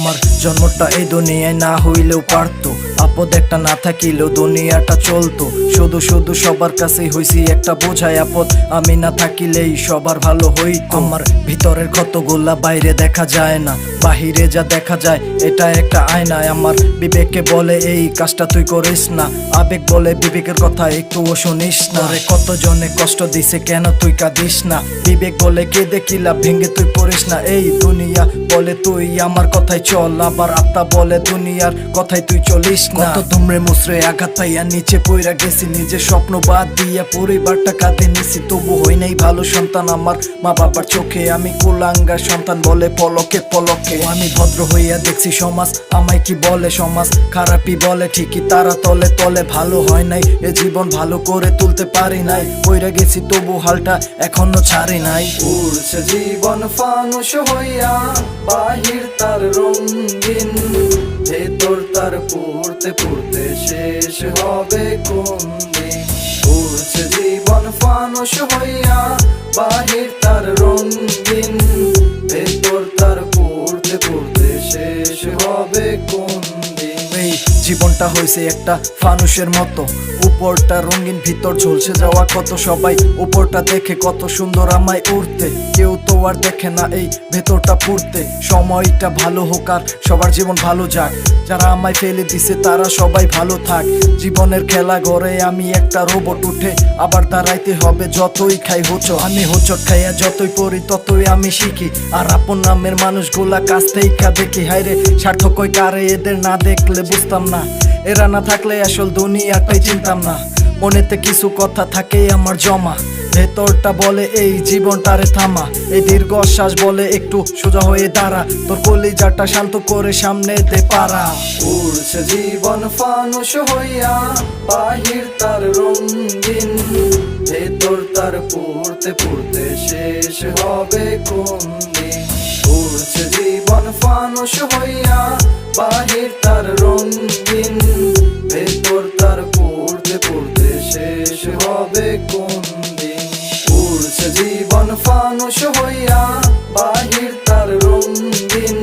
আমার জন্মটা এই দুনিয়ায় না হইলেও পারতো, আপদ একটা না থাকিলেও দুনিয়াটা চলতো। শুধু শুধু সবার কাছেই হইছি একটা বোঝায় আপদ, আমি না থাকিলেই সবার ভালো হইতো। আমার ভিতরের ক্ষতগুলা বাইরে দেখা যায় না, বাহিরে যা দেখা যায় এটা একটা আয়নায়। আমার বিবেকে বলে এই কাজটা তুই করিস না, আবেগ বলে বিবেকের কথা একটুও শুনিস না। রে কতজনে কষ্ট দিছে কেন তুই কাঁদিস না, বিবেক বলে কেঁদে কি লাভ ভেঙে তুই পড়িস না। এই দুনিয়া বলে তুই আমার কথাই চল, আবার আত্মা বলে দুনিয়ার কথাই তুই চলিস না। কত দুমড়ে মুচড়ে আঘাত পাইয়া নিচে পইরা গেছি, নিজের স্বপ্ন বাদ দিয়া পরিবারটা কাঁদে নিছি। তবু হই নাই ভালো সন্তান আমার মা বাবার চোখে, আমি কুলাঙ্গার সন্তান বলে পলকে পলকে। আমি ভদ্র হইয়া দেখছি সমাজ আমায় কি বলে, সমাজ খারাপই বলে ঠিকই, তারা তলে তলে ভালো হয় নাই। এ জীবন ভালো করে তুলতে পারি নাই, পইরা গেছি তবু হালটা এখনো ছাড়ি নাই। উড়ছে জীবন ফানুষ হইয়া, বাহির তার রঙিন, ভেতর তার পড়তে পড়তে শেষ হবে কোন দিন। উড়ছে জীবন ফানুষ হইয়া, বাহির তার রঙিন, ভেতর তার পড়তে পড়তে শেষ হবে কোন দিন। এই জীবনটা হয়েছে একটা ফানুষের মতো, উপরটা রঙিন ভিতর ঝলসে যাওয়া কত। সবাই উপরটা দেখে কত সুন্দর আমায় উড়তে, কেউ তো আর দেখে না এই ভেতরটা পুড়তে। সময়টা ভালো হোক আর সবার জীবন ভালো যাক, যারা আমায় ফেলে দিছে তারা সবাই ভালো থাক। জীবনের খেলা ঘরে আমি একটা রোবট, উঠে আবার দাঁড়াইতে হবে যতই খাই হোঁচট। আমি হোঁচট খাইয়া যতই পড়ি ততই আমি শিখি, আর আপন নামের মানুষগুলা কাছ থেকে দেখি। হায়রে স্বার্থ কই কারে এদের না দেখলে বুঝতাম না, এরা না থাকলে আসল দুনিয়াটাই চিনতাম না। মনেতে কিছু কথা থাকে আমার জমা, ভেতরটা বলে এই জীবনটারে থামা। এই দীর্ঘ শ্বাস বলে একটু সোজা হয়ে দাঁড়া, তোর কলিজাটা শান্ত করে সামনে দে পারা। উড়ছে জীবন ফানুষ হইয়া, বাহির তার রঙিন, ভেতর তার পড়তে পড়তে শেষ হবে কোন দিন। উড়ছে জীবন ফানুষ হইয়া, বাহির তার রঙিন, ভেতর তার পড়তে পড়তে শেষ হবে কোন দিন। উড়ছে জীবন ফানুষ হইয়া, বাহির তার রঙিন,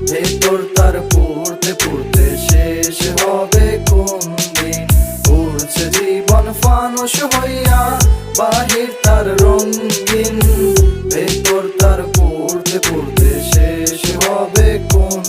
ভেতর তার পড়তে পড়তে শেষ হবে কোন দিন। উড়ছে জীবন ফানুষ হইয়া, বাহির তার রঙিন, ভেতর তার পড়তে পড়তে শেষ হবে কোন